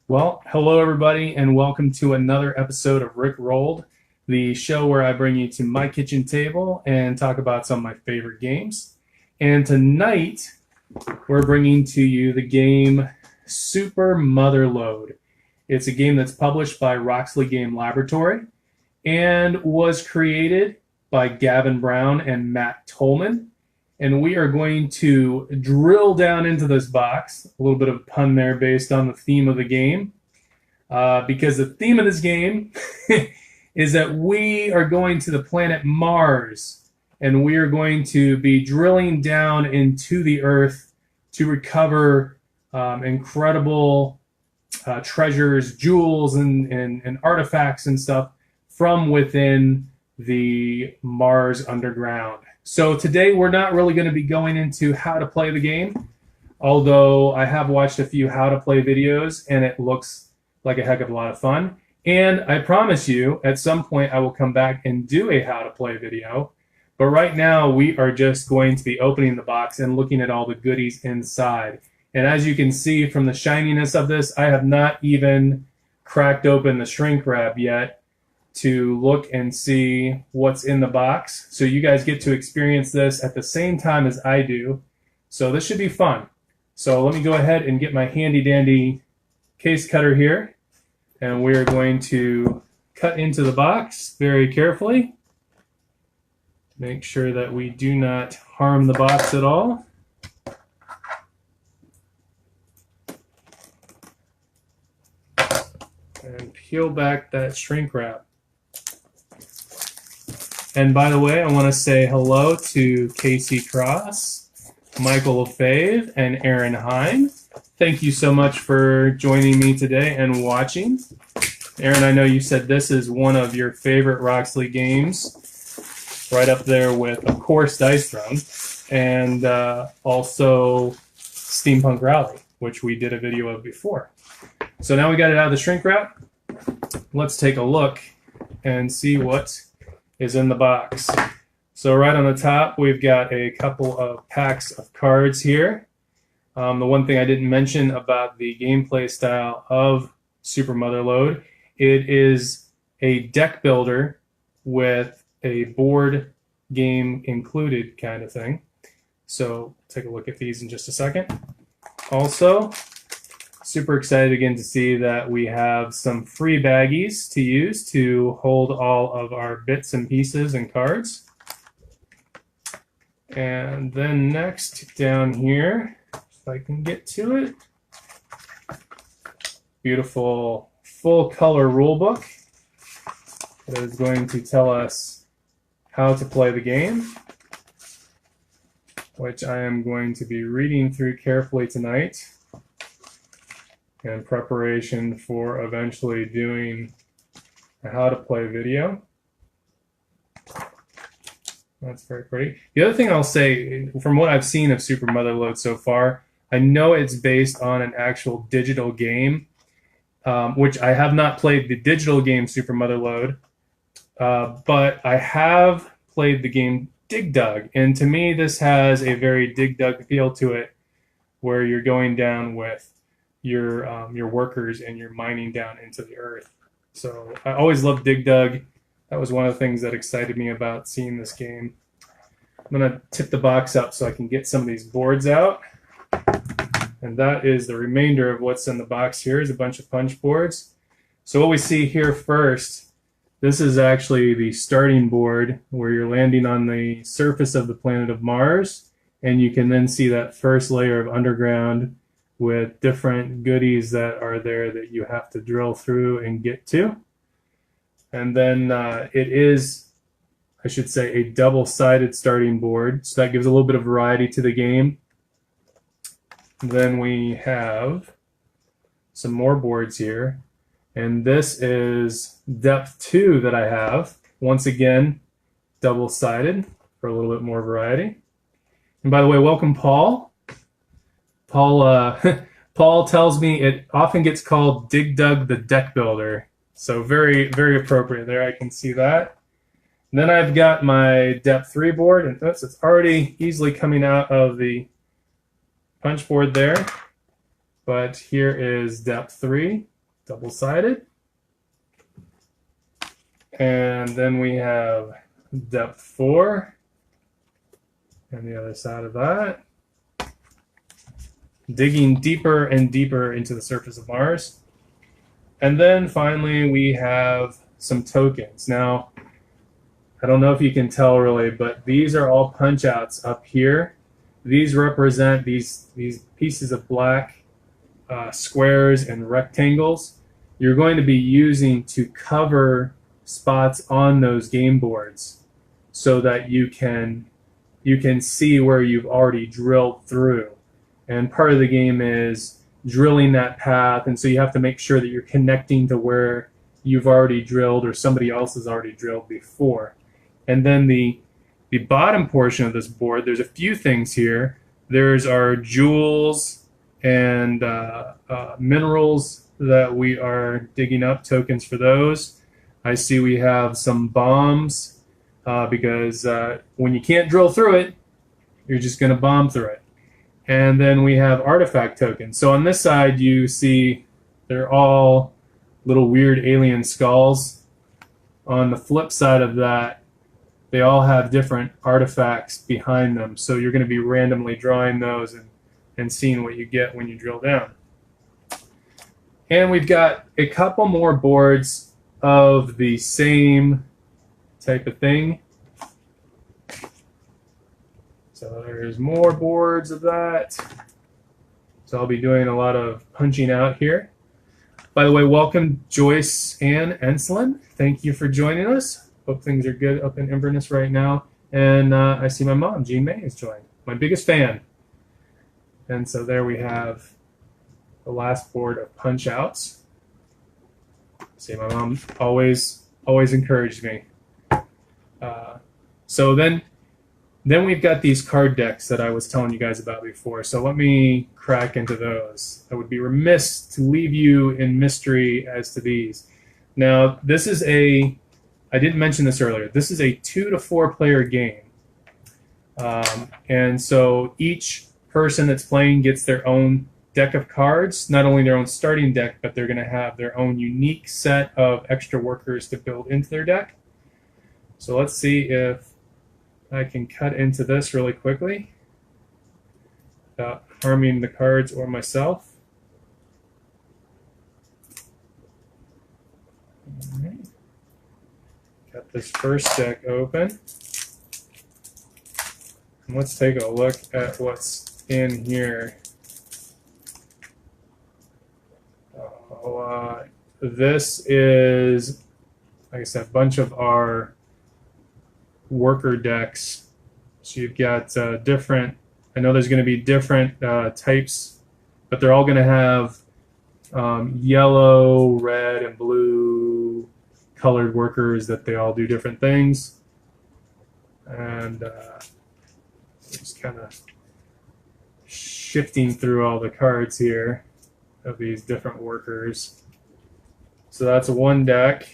Well, hello everybody, and welcome to another episode of Rick Rolled, the show where I bring you to my kitchen table and talk about some of my favorite games. And tonight, we're bringing to you the game Super Motherload. It's a game that's published by Roxley Game Laboratory and was created by Gavan Brown and Matt Tolman. And we are going to drill down into this box. A little bit of a pun there based on the theme of the game. Because the theme of this game is that we are going to the planet Mars. And we are going to be drilling down into the Earth to recover incredible treasures, jewels, and artifacts and stuff from within the Mars underground. So today we're not really going to be going into how to play the game, although I have watched a few how to play videos and it looks like a heck of a lot of fun. And I promise you, at some point I will come back and do a how to play video. But right now we are just going to be opening the box and looking at all the goodies inside. And as you can see from the shininess of this, I have not even cracked open the shrink wrap yet to look and see what's in the box. So you guys get to experience this at the same time as I do. So this should be fun. So let me go ahead and get my handy dandy case cutter here. And we're going to cut into the box very carefully. Make sure that we do not harm the box at all. And peel back that shrink wrap. And by the way, I want to say hello to Casey Cross, Michael LaFave, and Aaron Hine. Thank you so much for joining me today and watching. Aaron, I know you said this is one of your favorite Roxley games, right up there with, of course, Dice Throne, and also Steampunk Rally, which we did a video of before. So now we got it out of the shrink wrap. Let's take a look and see what is in the box. So right on the top, we've got a couple of packs of cards here. The one thing I didn't mention about the gameplay style of Super Motherload, it is a deck builder with a board game included kind of thing. So take a look at these in just a second. Also, super excited again to see that we have some free baggies to use to hold all of our bits and pieces and cards. And then next down here, if I can get to it, beautiful full color rule book that is going to tell us how to play the game, which I am going to be reading through carefully tonight in preparation for eventually doing a how to play video. That's very pretty. The other thing I'll say, from what I've seen of Super Motherload so far, I know it's based on an actual digital game, which I have not played the digital game Super Motherload, but I have played the game Dig Dug, and to me this has a very Dig Dug feel to it, where you're going down with your workers and you're mining down into the earth. So I always loved Dig Dug. That was one of the things that excited me about seeing this game. I'm going to tip the box up so I can get some of these boards out. And that is the remainder of what's in the box here, is a bunch of punch boards. So what we see here first, this is actually the starting board where you're landing on the surface of the planet of Mars. And you can then see that first layer of underground with different goodies that are there that you have to drill through and get to. And then it is, I should say, a double-sided starting board, so that gives a little bit of variety to the game. Then we have some more boards here, and this is depth 2 that I have. Once again, double-sided for a little bit more variety. And by the way, welcome Paul. Paul tells me it often gets called Dig Dug the Deck Builder. So very, very appropriate there. I can see that. And then I've got my depth 3 board, and notice it's already easily coming out of the punch board there. But here is depth 3. double-sided. And then we have depth 4. And the other side of that. Digging deeper and deeper into the surface of Mars. And then finally we have some tokens. Now, I don't know if you can tell really, but these are all punch outs up here. These represent these pieces of black squares and rectangles you're going to be using to cover spots on those game boards so that you can see where you've already drilled through. And part of the game is drilling that path, and so you have to make sure that you're connecting to where you've already drilled or somebody else has already drilled before. And then the bottom portion of this board, there's a few things here. There's our jewels and minerals that we are digging up, tokens for those. I see we have some bombs because when you can't drill through it, you're just going to bomb through it. And then we have artifact tokens. So on this side, you see they're all little weird alien skulls. On the flip side of that, they all have different artifacts behind them. So you're going to be randomly drawing those and seeing what you get when you drill down. And we've got a couple more boards of the same type of thing. So there's more boards of that. So I'll be doing a lot of punching out here. By the way, welcome Joyce Ann Enslin. Thank you for joining us. Hope things are good up in Inverness right now. And I see my mom, Jean May, has joined. My biggest fan. And so there we have the last board of punch outs. See, my mom always encouraged me. So then we've got these card decks that I was telling you guys about before. So let me crack into those. I would be remiss to leave you in mystery as to these. Now, this is I didn't mention this earlier. This is a 2 to 4 player game. And so each person that's playing gets their own deck of cards, not only their own starting deck, but they're going to have their own unique set of extra workers to build into their deck. So let's see if I can cut into this really quickly without harming the cards or myself. All right. Got this first deck open. And let's take a look at what's in here. This is, like I said, a bunch of our worker decks. So you've got different, I know there's going to be different types, but they're all going to have yellow, red, and blue colored workers that they all do different things. And just kind of shifting through all the cards here of these different workers. So that's one deck.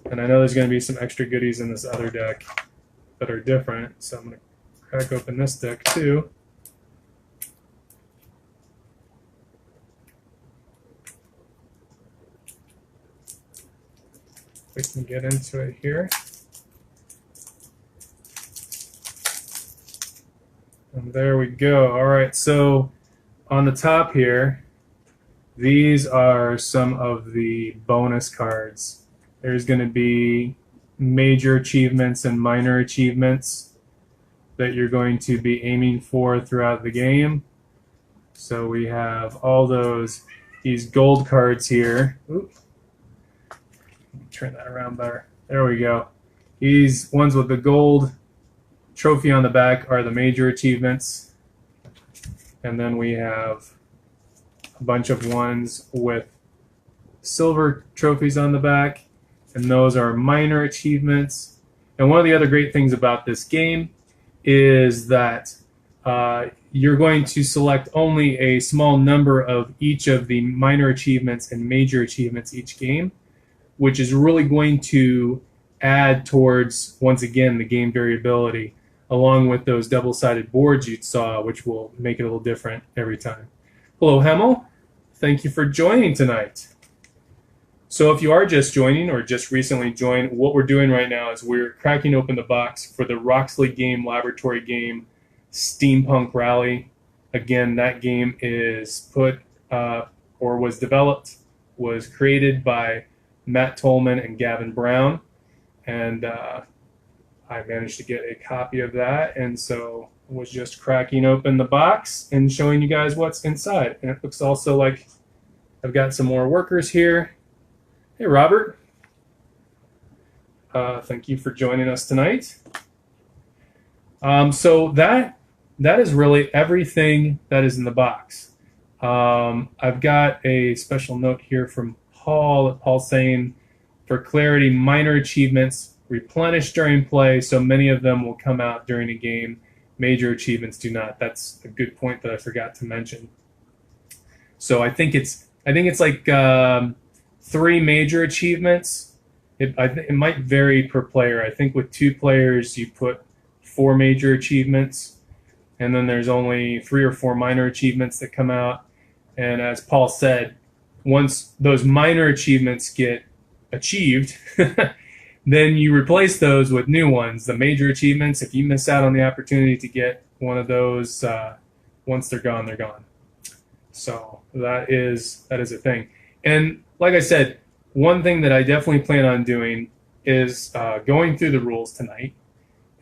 And I know there's going to be some extra goodies in this other deck that are different. So I'm going to crack open this deck too. We can get into it here. And there we go. All right, so on the top here, these are some of the bonus cards. There's going to be major achievements and minor achievements that you're going to be aiming for throughout the game. So we have all these gold cards here. Oop. Turn that around better. There we go. These ones with the gold trophy on the back are the major achievements. And then we have a bunch of ones with silver trophies on the back, and those are minor achievements. And one of the other great things about this game is that you're going to select only a small number of each of the minor achievements and major achievements each game, which is really going to add towards, once again, the game variability, along with those double-sided boards you saw, which will make it a little different every time. Hello, Hemel. Thank you for joining tonight. So if you are just joining or just recently joined, what we're doing right now is we're cracking open the box for the Roxley Game Laboratory game, Steampunk Rally. Again, that game is was developed, was created by Matt Tolman and Gavan Brown, and I managed to get a copy of that, and so was just cracking open the box and showing you guys what's inside. And it looks also like I've got some more workers here. Hey, Robert. Thank you for joining us tonight. So that is really everything that is in the box. I've got a special note here from Paul saying, for clarity, minor achievements replenish during play, so many of them will come out during a game. Major achievements do not. That's a good point that I forgot to mention. So I think it's like 3 major achievements. It might vary per player. I think with 2 players you put 4 major achievements, and then there's only 3 or 4 minor achievements that come out. And as Paul said, once those minor achievements get achieved, then you replace those with new ones. The major achievements, if you miss out on the opportunity to get one of those, once they're gone, they're gone. So that is a thing. And like I said, one thing that I definitely plan on doing is going through the rules tonight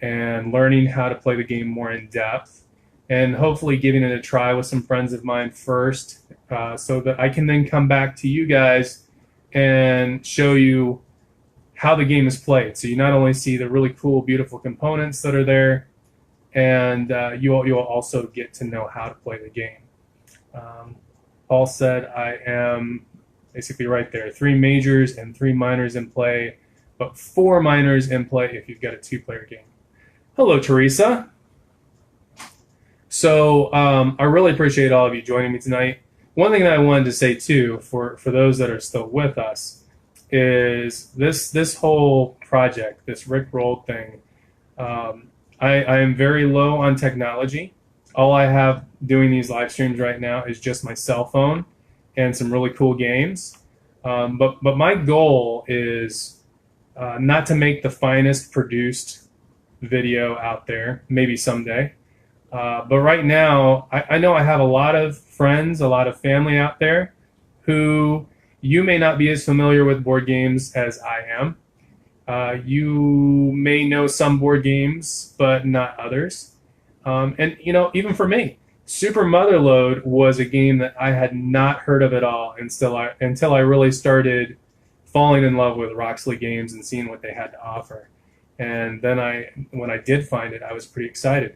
and learning how to play the game more in depth, and hopefully giving it a try with some friends of mine first, so that I can then come back to you guys and show you how the game is played. So you not only see the really cool, beautiful components that are there, and you'll also get to know how to play the game. Paul said I am basically right there. 3 majors and 3 minors in play, but 4 minors in play if you've got a 2-player game. Hello, Teresa. So I really appreciate all of you joining me tonight. One thing that I wanted to say too, for those that are still with us, is this whole project, this Rick Rolled thing. I am very low on technology. All I have doing these live streams right now is just my cell phone and some really cool games. But my goal is not to make the finest produced video out there, maybe someday. But right now, I know I have a lot of friends, a lot of family out there who you may not be as familiar with board games as I am. You may know some board games, but not others. And, you know, even for me, Super Motherload was a game that I had not heard of at all until I really started falling in love with Roxley Games and seeing what they had to offer. And then when I did find it, I was pretty excited.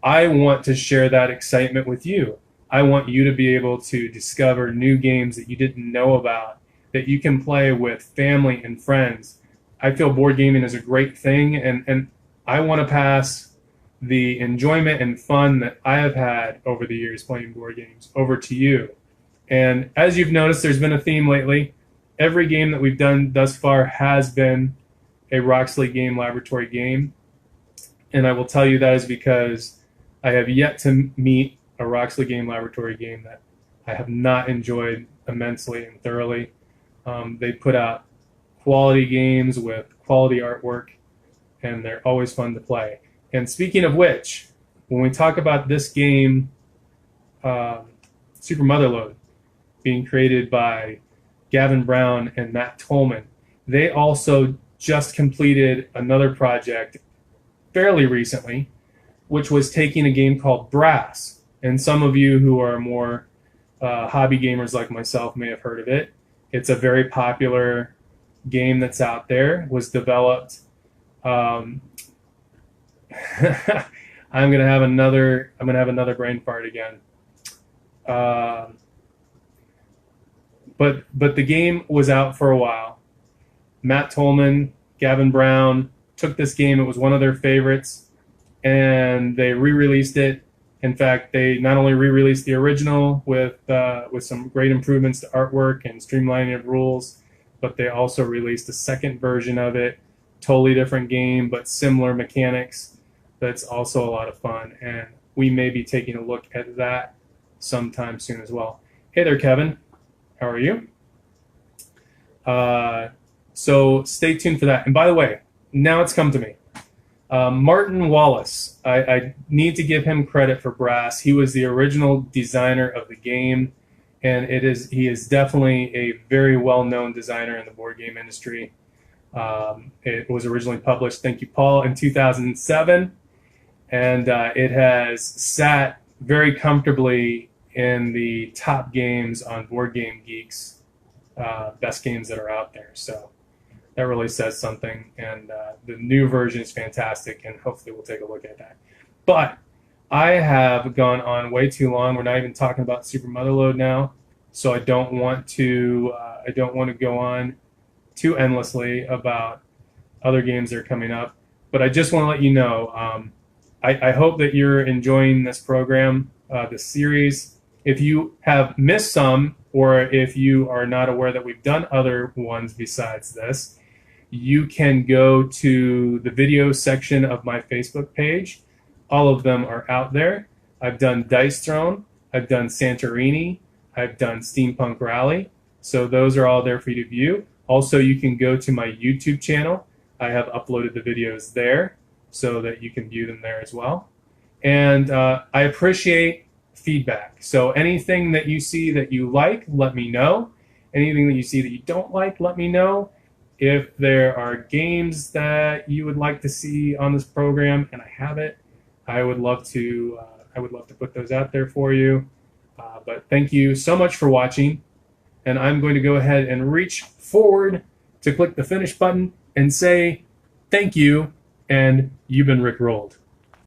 I want to share that excitement with you. I want you to be able to discover new games that you didn't know about, that you can play with family and friends. I feel board gaming is a great thing, and I want to pass the enjoyment and fun that I have had over the years playing board games over to you. And as you've noticed, there's been a theme lately. Every game that we've done thus far has been a Roxley Game Laboratory game. And I will tell you that is because I have yet to meet a Roxley Game Laboratory game that I have not enjoyed immensely and thoroughly. They put out quality games with quality artwork, and they're always fun to play. And speaking of which, when we talk about this game, Super Motherload, being created by Gavan Brown and Matt Tolman, they also just completed another project fairly recently, which was taking a game called Brass. And some of you who are more hobby gamers like myself may have heard of it. It's a very popular game that's out there. It was developed. I'm gonna have another brain fart again. But the game was out for a while. Matt Tolman, Gavan Brown took this game. It was one of their favorites, and they re-released it. In fact, they not only re-released the original with some great improvements to artwork and streamlining of rules, but they also released a second version of it, totally different game, but similar mechanics. That's also a lot of fun, and we may be taking a look at that sometime soon as well. Hey there, Kevin. How are you? So stay tuned for that. And by the way, now it's come to me. Martin Wallace. I need to give him credit for Brass. He was the original designer of the game, and he is definitely a very well-known designer in the board game industry. It was originally published, thank you, Paul, in 2007, and it has sat very comfortably in the top games on Board Game Geek's best games that are out there. So that really says something, and the new version is fantastic, and hopefully we'll take a look at that. But I have gone on way too long. We're not even talking about Super Motherload now, so I don't want to go on too endlessly about other games that are coming up. But I just want to let you know, I hope that you're enjoying this program, this series. If you have missed some, or if you are not aware that we've done other ones besides this, you can go to the video section of my Facebook page. All of them are out there. I've done Dice Throne, I've done Santorini, I've done Steampunk Rally. So those are all there for you to view. Also, you can go to my YouTube channel. I have uploaded the videos there so that you can view them there as well. And I appreciate feedback. So anything that you see that you like, let me know. Anything that you see that you don't like, let me know. If there are games that you would like to see on this program and I have it, I would love to put those out there for you. But thank you so much for watching, and I'm going to go ahead and reach forward to click the finish button and say thank you, and you've been Rick Rolled.